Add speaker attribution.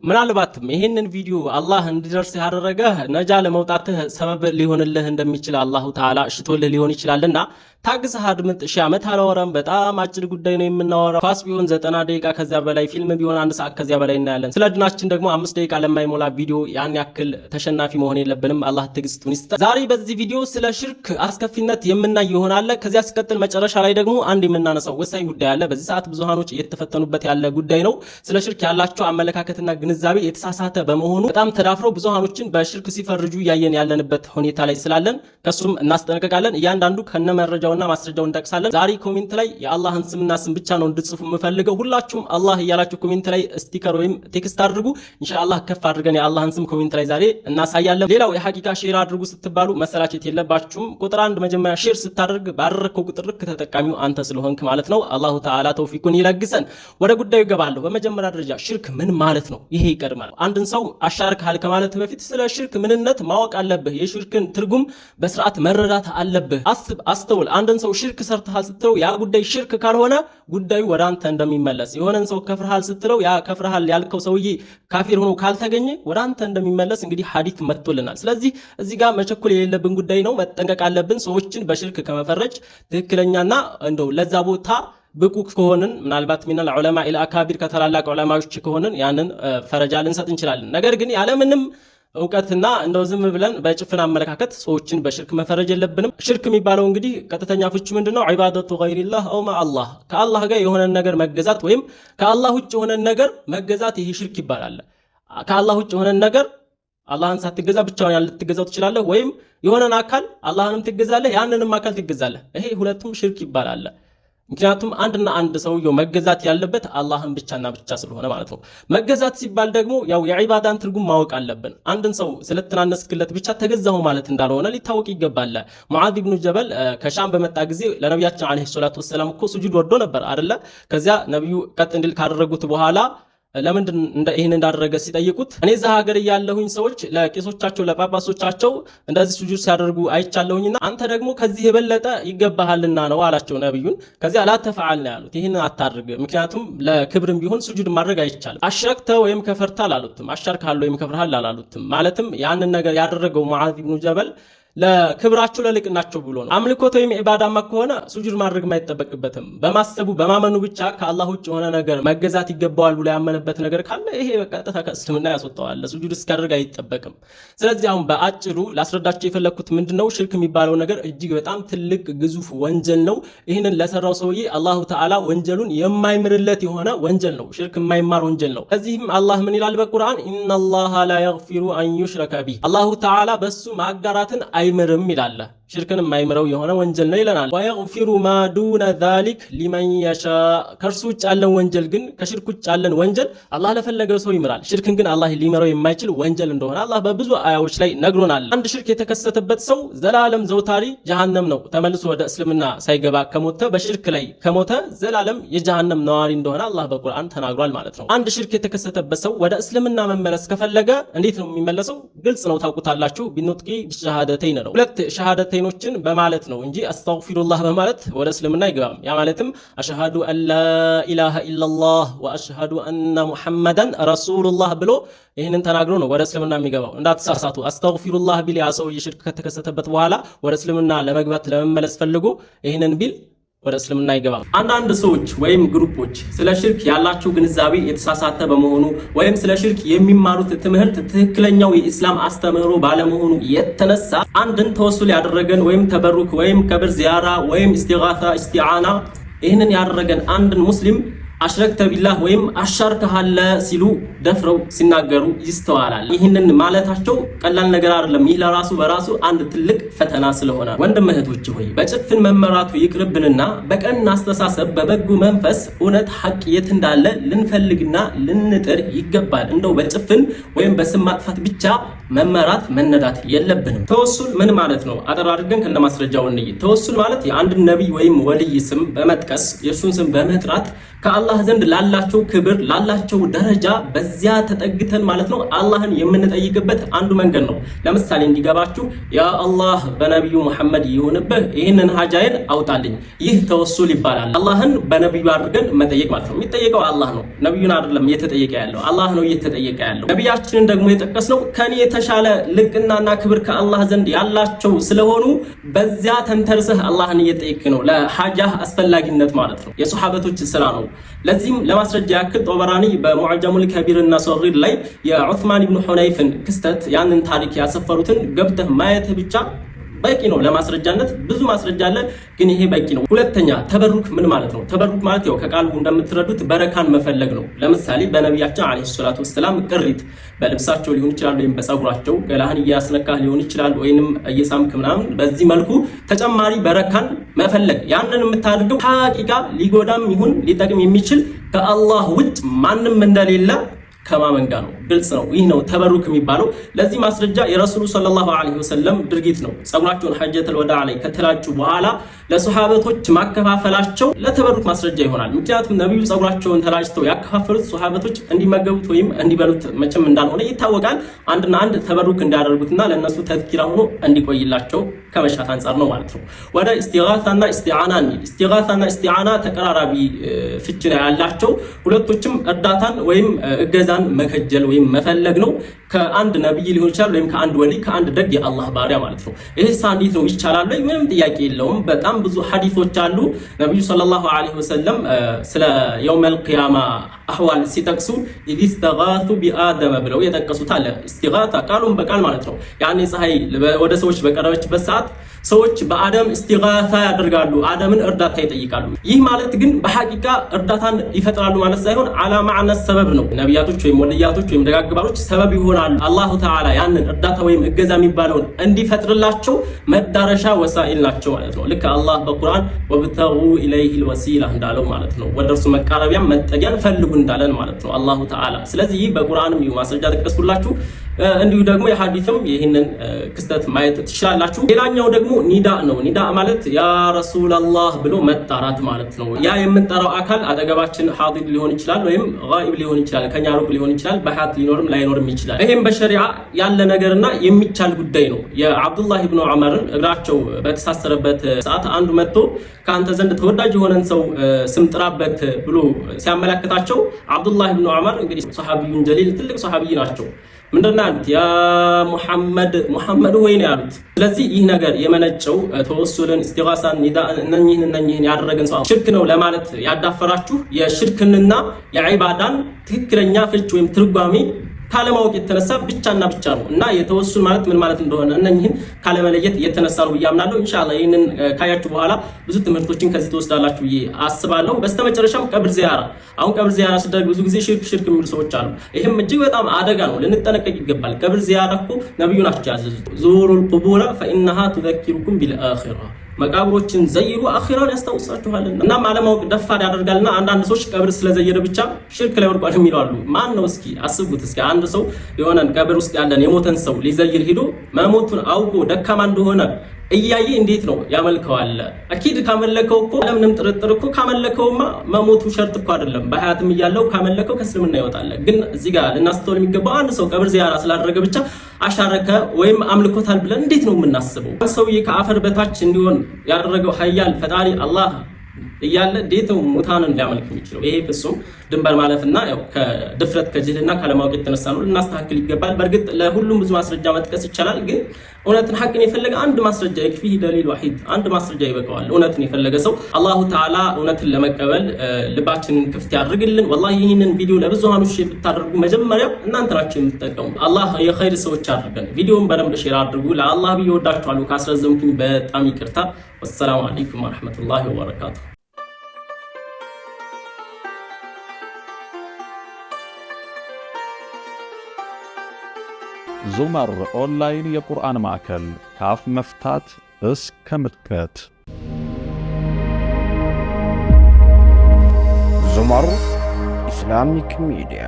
Speaker 1: ምናልባትም ይሄንን ቪዲዮ አላህ እንዲደርስ ያደረገ ነጃ ለመውጣትህ ሰበብ ሊሆንልህ እንደሚችል አላሁ ተዓላ ሽቶልህ ሊሆን ይችላልና ታግሰህ አድምጥ። ሺህ ዓመት አላወራም። በጣም አጭር ጉዳይ ነው የምናወራው። ኳስ ቢሆን 90 ደቂቃ ከዚያ በላይ፣ ፊልም ቢሆን 1 ሰዓት ከዚያ በላይ እናያለን። ስለ ድናችን ደግሞ 5 ደቂቃ ለማይሞላ ቪዲዮ ያን ያክል ተሸናፊ መሆን የለብንም። አላህ ትዕግስቱን ይስጠን። ዛሬ በዚህ ቪዲዮ ስለ ሽርክ አስከፊነት የምናይ ይሆናል። ከዚያ ሲቀጥል መጨረሻ ላይ ደግሞ አንድ የምናነሳው ወሳኝ ጉዳይ አለ። በዚህ ሰዓት ብዙሃኖች እየተፈተኑበት ያለ ጉዳይ ነው። ስለ ሽርክ ያላቸው አመለካከትና ግንዛቤ የተሳሳተ በመሆኑ በጣም ተዳፍረው ብዙሃኖችን በሽርክ ሲፈርጁ ያየን ያለንበት ሁኔታ ላይ ስላለን ከሱም እናስጠነቀቃለን። እያንዳንዱ ከነመረጃውና ማስረጃውን እንጠቅሳለን። ዛሬ ኮሜንት ላይ የአላህን ስምና ስም ብቻ ነው እንድጽፉ የምፈልገው። ሁላችሁም አላህ እያላችሁ ኮሜንት ላይ ስቲከር ወይም ቴክስት አድርጉ። ኢንሻአላህ ከፍ አድርገን የአላህን ስም ኮሜንት ላይ ዛሬ እናሳያለን። ሌላው የሐቂቃ ሼር አድርጉ ስትባሉ መሰላቸት የለባችሁም። ቁጥር 1 መጀመሪያ ሼር ስታደርግ ባደረከው ቁጥር ተጠቃሚው አንተ ስለሆንክ ማለት ነው። አላሁ ተዓላ ተውፊቁን ይለግሰን። ወደ ጉዳዩ ገባለሁ። በመጀመሪያ ደረጃ ሽርክ ምን ማለት ነው? ይሄ ይቀድማል። አንድን ሰው አሻርክሃል ከማለት በፊት ስለ ሽርክ ምንነት ማወቅ አለብህ። የሽርክን ትርጉም በስርዓት መረዳት አለብህ። አስብ፣ አስተውል። አንድን ሰው ሽርክ ሰርተሃል ስትለው ያ ጉዳይ ሽርክ ካልሆነ ጉዳዩ ወደ አንተ እንደሚመለስ፣ የሆነን ሰው ከፍርሃል ስትለው ያ ከፍርሃል ያልከው ሰውዬ ካፊር ሆኖ ካልተገኘ ወደ አንተ እንደሚመለስ እንግዲህ ሐዲስ መጥቶልናል። ስለዚህ እዚህ ጋር መቸኮል የሌለብን ጉዳይ ነው። መጠንቀቅ አለብን። ሰዎችን በሽርክ ከመፈረጅ ትክክለኛና እንደው ለዛ ቦታ ብቁ ከሆንን ምናልባት ሚነል ዑለማ ኢላ አካቢር ከተላላቅ ዑለማዎች ከሆንን ያንን ፈረጃ ልንሰጥ እንችላለን። ነገር ግን ያለምንም እውቀትና እንደው ዝም ብለን በጭፍን አመለካከት ሰዎችን በሽርክ መፈረጅ የለብንም። ሽርክ የሚባለው እንግዲህ ቀጥተኛ ፍቹ ምንድነው? ዒባደቱ ገይሪላህ አው ማአላህ፣ ከአላህ ጋር የሆነን ነገር መገዛት ወይም ከአላህ ውጭ የሆነን ነገር መገዛት፣ ይሄ ሽርክ ይባላል። ከአላህ ውጭ የሆነን ነገር አላህን ሳትገዛ ብቻውን ያለ ልትገዛው ትችላለህ፣ ወይም የሆነን አካል አላህንም ትገዛለህ፣ ያንንም አካል ትገዛለህ። ይሄ ሁለቱም ሽርክ ይባላል። ምክንያቱም አንድና አንድ ሰውየው መገዛት ያለበት አላህን ብቻና ብቻ ስለሆነ ማለት ነው። መገዛት ሲባል ደግሞ ያው የዒባዳን ትርጉም ማወቅ አለብን። አንድን ሰው ስለተናነስክለት ብቻ ተገዛው ማለት እንዳልሆነ ሊታወቅ ይገባል። ሙዓዝ ኢብኑ ጀበል ከሻም በመጣ ጊዜ ለነቢያችን አለይሂ ሰላቱ ወሰላም እኮ ሱጁድ ወርዶ ነበር አይደለ? ከዚያ ነብዩ ቀጥ እንዲል ካደረጉት በኋላ ለምንድን ይሄን እንዳደረገ ሲጠይቁት እኔ እዛ ሀገር ያለሁኝ ሰዎች ለቄሶቻቸው ለጳጳሶቻቸው እንደዚህ ሱጁድ ሲያደርጉ አይቻለሁኝና አንተ ደግሞ ከዚህ የበለጠ ይገባሃልና ነው አላቸው ነብዩን። ከዚያ ላተፈዓል ነው ያሉት። ይሄን አታድርግ፣ ምክንያቱም ለክብርም ቢሆን ሱጁድ ማድረግ አይቻልም። አሽረክተ ወይም ከፈርታል አላሉትም። አሽርካል ወይም ከፍርሃል አላሉትም። ማለትም ያንን ነገር ያደረገው ሙዓዝ ኢብኑ ጀበል ለክብራቸው ለልቅናቸው ብሎ ነው። አምልኮት ወይም ኢባዳማ ከሆነ ሱጁድ ማድረግ የማይጠበቅበትም። በማሰቡ በማመኑ ብቻ ከአላህ ውጭ የሆነ ነገር መገዛት ይገባዋል ብሎ ያመነበት ነገር ካለ ይሄ በቀጥታ ከእስልምና ያስወጣዋል። ሱጁድ እስካደርግ አይጠበቅም። ስለዚህ አሁን በአጭሩ ላስረዳቸው የፈለኩት ምንድነው፣ ሽርክ የሚባለው ነገር እጅግ በጣም ትልቅ ግዙፍ ወንጀል ነው። ይህንን ለሰራው ሰውዬ አላሁ ተዓላ ወንጀሉን የማይምርለት የሆነ ወንጀል ነው። ሽርክ የማይማር ወንጀል ነው። ከዚህም አላህ ምን ይላል በቁርአን? ኢነላሃ ላ የግፊሩ አን ዩሽረከ ቢህ፣ አላሁ ተዓላ በሱ ማጋራትን አይምርም ይላል። ሽርክን የማይምረው የሆነ ወንጀል ነው ይለናል። ወየግፊሩ ማ ዱነ ዛሊክ ሊመን የሻ፣ ከእርሱ ውጭ ያለን ወንጀል ግን ከሽርክ ውጭ ያለን ወንጀል አላህ ለፈለገው ሰው ይምራል። ሽርክን ግን አላህ ሊምረው የማይችል ወንጀል እንደሆነ አላህ በብዙ አያዎች ላይ ነግሮናል። አንድ ሽርክ የተከሰተበት ሰው ዘላለም ዘውታሪ ጀሃነም ነው። ተመልሶ ወደ እስልምና ሳይገባ ከሞተ በሽርክ ላይ ከሞተ ዘላለም የጀሃነም ነዋሪ እንደሆነ አላህ በቁርአን ተናግሯል ማለት ነው። አንድ ሽርክ የተከሰተበት ሰው ወደ እስልምና መመለስ ከፈለገ እንዴት ነው የሚመለሰው? ግልጽ ነው፣ ታውቁታላችሁ። ቢኑጥቂ ቢሸሃደተይን ነው። ሁለት ሸሃደተይኖችን በማለት ነው እንጂ አስተግፊሩላህ በማለት ወደ እስልምና አይገባም። ያ ማለትም አሽሃዱ አላ ኢላሃ ኢላላህ ወአሽሃዱ አነ ሙሐመዳን ረሱሉላህ ብሎ ይህንን ተናግሮ ነው ወደ እስልምና የሚገባው። እንዳትሳሳቱ። አስተግፊሩላህ ቢል ያ ሰው ሽርክ ከተከሰተበት በኋላ ወደ እስልምና ለመግባት ለመመለስ ፈልጎ ይህንን ቢል ወደ እስልምና አይገባም። አንዳንድ ሰዎች ወይም ግሩፖች ስለ ሽርክ ያላቸው ግንዛቤ የተሳሳተ በመሆኑ ወይም ስለ ሽርክ የሚማሩት ትምህርት ትክክለኛው የኢስላም አስተምህሮ ባለመሆኑ የተነሳ አንድን ተወሱል ያደረገን ወይም ተበሩክ ወይም ቀብር ዚያራ ወይም ኢስቲጋሳ ኢስቲዓና ይህንን ያደረገን አንድን ሙስሊም አሽረክተ ቢላህ ወይም አሻርከሃለ ሲሉ ደፍረው ሲናገሩ ይስተዋላል። ይህንን ማለታቸው ቀላል ነገር አይደለም። ይህ ለራሱ በራሱ አንድ ትልቅ ፈተና ስለሆነ ወንድም እህቶች ሆይ በጭፍን መመራቱ ይቅርብንና በቀና አስተሳሰብ በበጎ መንፈስ እውነት ሐቅ የት እንዳለ ልንፈልግና ልንጥር ይገባል። እንደው በጭፍን ወይም በስም ማጥፋት ብቻ መመራት መነዳት የለብንም። ተወሱል ምን ማለት ነው? አጠር አድርገን ከነማስረጃው እንይ። ተወሱል ማለት የአንድ ነብይ ወይም ወልይ ስም በመጥቀስ የሱን ስም በመጥራት ከአላህ ዘንድ ላላቸው ክብር ላላቸው ደረጃ በዚያ ተጠግተን ማለት ነው አላህን የምንጠይቅበት አንዱ መንገድ ነው። ለምሳሌ እንዲገባችሁ ያ አላህ በነብዩ መሐመድ ይሁንብህ ይህንን ሀጃዬን አውጣልኝ፣ ይህ ተወሱል ይባላል። አላህን በነብዩ አድርገን መጠየቅ ማለት ነው። የሚጠየቀው አላህ ነው፣ ነብዩን አይደለም እየተጠየቀ ያለው፣ አላህ ነው እየተጠየቀ ያለው። ነብያችንን ደግሞ የጠቀስነው ከኔ የተሻለ ልቅናና ክብር ከአላህ ዘንድ ያላቸው ስለሆኑ በዚያ ተንተርሰህ አላህን እየጠየቅ ነው፣ ለሐጃህ አስፈላጊነት ማለት ነው። የሱሐበቶች ስራ ነው። ለዚህም ለማስረጃ ያክል ጦበራኒ በሙዕጀሙል ከቢርና ሰጊር ላይ የዑስማን ኢብኑ ሁነይፍን ክስተት ያንን ታሪክ ያሰፈሩትን ገብተህ ማየት ብቻ በቂ ነው። ለማስረጃነት ብዙ ማስረጃ አለ፣ ግን ይሄ በቂ ነው። ሁለተኛ ተበሩክ ምን ማለት ነው? ተበሩክ ማለት ያው ከቃሉ እንደምትረዱት በረካን መፈለግ ነው። ለምሳሌ በነቢያችን አለይሂ ሰላቱ ወሰላም ቅሪት በልብሳቸው ሊሆን ይችላል፣ ወይም በፀጉራቸው ገላህን እያስነካህ ሊሆን ይችላል፣ ወይንም እየሳምክ ምናምን፣ በዚህ መልኩ ተጨማሪ በረካን መፈለግ። ያንን የምታደርገው ሐቂቃ ሊጎዳም ይሁን ሊጠቅም የሚችል ከአላህ ውጭ ማንም እንደሌለ ከማመን ጋር ነው። ግልጽ ነው። ይህ ነው ተበሩክ የሚባለው። ለዚህ ማስረጃ የረሱሉ ሰለላሁ ዐለይሂ ወሰለም ድርጊት ነው። ጸጉራቸውን ሐጀተል ወዳዕ ላይ ከተላጩ በኋላ ለሱሐበቶች ማከፋፈላቸው ለተበሩክ ማስረጃ ይሆናል። ምክንያቱም ነብዩ ጸጉራቸውን ተላጭተው ያከፋፈሉት ሱሐበቶች እንዲመገቡት ወይም እንዲበሉት መቼም እንዳልሆነ ይታወቃል። አንድና አንድ ተበሩክ እንዲያደርጉትና ለነሱ ተዝኪራ ሆኖ እንዲቆይላቸው ከመሻት አንጻር ነው ማለት ነው። ወደ ኢስቲጋሳና ኢስቲዓና እንሂድ። ኢስቲጋሳና ኢስቲዓና ተቀራራቢ ፍች ነው ያላቸው። ሁለቶችም እርዳታን ወይም እገዛን መከጀል ወይም መፈለግ ነው። ከአንድ ነብይ ሊሆን ይችላል ወይም ከአንድ ወሊ ከአንድ ደግ የአላህ ባሪያ ማለት ነው። ይሄስ እንዴት ነው ይቻላል? ምንም ጥያቄ የለውም። በጣም ብዙ ሐዲሶች አሉ። ነብዩ ሰለላሁ ዐለይሂ ወሰለም ስለ የውመል ቂያማ አህዋል ሲጠቅሱ ኢስቲጋሱ ቢአደም ብለው የጠቀሱት አለ። ኢስቲጋሳ ቃሉን በቃል ማለት ነው። ያኔ ፀሐይ ወደ ሰዎች በቀረበችበት ሰዓት ሰዎች በአደም ኢስቲጋሳ ያደርጋሉ፣ አደምን እርዳታ ይጠይቃሉ። ይህ ማለት ግን በሐቂቃ እርዳታን ይፈጥራሉ ማለት ሳይሆን አላ ማዕነ ሰበብ ነው። ነቢያቶች ወይም ወልያቶች ወይም ደጋግባሮች ሰበብ ይሆናሉ። አላሁ ተዓላ ያንን እርዳታ ወይም እገዛ የሚባለውን እንዲፈጥርላቸው መዳረሻ ወሳኢል ናቸው ማለት ነው። ልክ አላህ በቁርአን ወብተጉ ኢለይሂል ወሲላ እንዳለው ማለት ነው። ወደ እርሱ መቃረቢያም መጠጊያን ፈልጉ እንዳለን ማለት ነው አላሁ ተዓላ። ስለዚህ በቁርአንም ይሁ ማስረጃ ተቀስኩላችሁ፣ እንዲሁ ደግሞ የሐዲስም ይህንን ክስተት ማየት ትችላላችሁ። ሌላኛው ደግሞ ኒዳ ነው። ኒዳ ማለት ያ ረሱላላህ ብሎ መጣራት ማለት ነው። ያ የምንጠራው አካል አጠገባችን ሐዲር ሊሆን ይችላል ወይም ጋኢብ ሊሆን ይችላል፣ ከኛ ሩቅ ሊሆን ይችላል፣ በሐያት ሊኖርም ላይኖርም ይችላል። ይሄም በሸሪዓ ያለ ነገርና የሚቻል ጉዳይ ነው። የአብዱላህ ኢብኑ ዑመርን እግራቸው በተሳሰረበት ሰዓት አንዱ መጥቶ ከአንተ ዘንድ ተወዳጅ የሆነን ሰው ስም ጥራበት ብሎ ሲያመለክታቸው አብዱላህ ኢብኑ ዑመር እንግዲህ ሱሐቢዩን ጀሊል ትልቅ ሱሐቢይ ናቸው። ምንድነው ያሉት? ያ ሙሐመድ ወይ ነው ያሉት። ስለዚህ ይህ ነገር የመነጨው ተወሱልን፣ ኢስቲጋሳን፣ ኒዳን እነኚህን ያደረገን ሰው ሽርክ ነው ለማለት ያዳፈራችሁ የሽርክንና የዒባዳን ትክክለኛ ፍች ወይም ትርጓሜ ካለማወቅ የተነሳ ብቻና ብቻ ነው። እና የተወሱል ማለት ምን ማለት እንደሆነ እነኚህን ካለመለየት የተነሳ ነው ብዬ አምናለሁ። ኢንሻአላህ ይህንን ካያችሁ በኋላ ብዙ ትምህርቶችን ከዚህ ትወስዳላችሁ ብዬ አስባለሁ። በስተመጨረሻም ቀብር ዚያራ። አሁን ቀብር ዚያራ ሲደረግ ብዙ ጊዜ ሽርክ የሚሉ ሰዎች አሉ። ይህም እጅግ በጣም አደጋ ነው፣ ልንጠነቀቅ ይገባል። ቀብር ዚያራ እኮ ነብዩ ናቸው ያዘዙት። ዙሩል ቁቡረ ፈኢነሃ ቱዘኪሩኩም ቢልአኺራ፣ መቃብሮችን ዘይሩ አኺራን ያስታውሳችኋልና። እናም አለማወቅ ደፋር ያደርጋልና አንዳንድ ሰዎች ቀብር ስለዘየረ ብቻ ሽርክ ላይ ወድቋል የሚለው አሉ። ማን ነው እስኪ አስቡት። እስኪ አንድ ሰው የሆነን ቀብር ውስጥ ያለን የሞተን ሰው ሊዘይር ሂዶ መሞቱን አውቆ ደካማ እንደሆነ እያየ እንዴት ነው ያመልከዋል? አኪድ ካመለከው እኮ ለምንም ጥርጥር እኮ ካመለከውማ መሞቱ ሸርጥ እኮ አይደለም። በሐያትም እያለው ካመለከው ከእስልምና ይወጣል። ግን እዚህ ጋር ልናስተውል የሚገባው አንድ ሰው ቀብር ዚያራ ስላደረገ ብቻ አሻረከ ወይም አምልኮታል ብለን እንዴት ነው የምናስበው? ሰውዬ ከአፈር በታች እንዲሆን ያደረገው ኃያል ፈጣሪ አላህ እያለ እንዴት ነው ሙታንን ሊያመልክ የሚችለው? ይሄ ፍጹም ድንበር ማለፍና ያው ከድፍረት ከጅህልና ካለማወቅ የተነሳ ነው። ልናስተካክል ይገባል። በእርግጥ ለሁሉም ብዙ ማስረጃ መጥቀስ ይቻላል። ግን እውነትን ሐቅን የፈለገ አንድ ማስረጃ ይክፊህ ደሊል ዋሂድ፣ አንድ ማስረጃ ይበቃዋል። እውነትን የፈለገ ሰው አላሁ ተዓላ እውነትን ለመቀበል ልባችንን ክፍት ያድርግልን። ወላሂ ይህንን ቪዲዮ ለብዙሃኑ ሼር ብታደርጉ መጀመሪያ እናንተ ናችሁ የምትጠቀሙ። አላህ የኸይር ሰዎች አድርገን። ቪዲዮውን በደንብ ሼር አድርጉ። ለአላህ ብዬ ወዳችኋለሁ። ካስረዘምኩኝ በጣም ይቅርታ። ወሰላሙ አለይኩም ወራህመቱላሂ ወበረካቱሁ።
Speaker 2: ዙመር ኦንላይን የቁርአን ማዕከል ከአፍ መፍታት እስከ ምትከት።
Speaker 3: ዙመር ኢስላሚክ ሚዲያ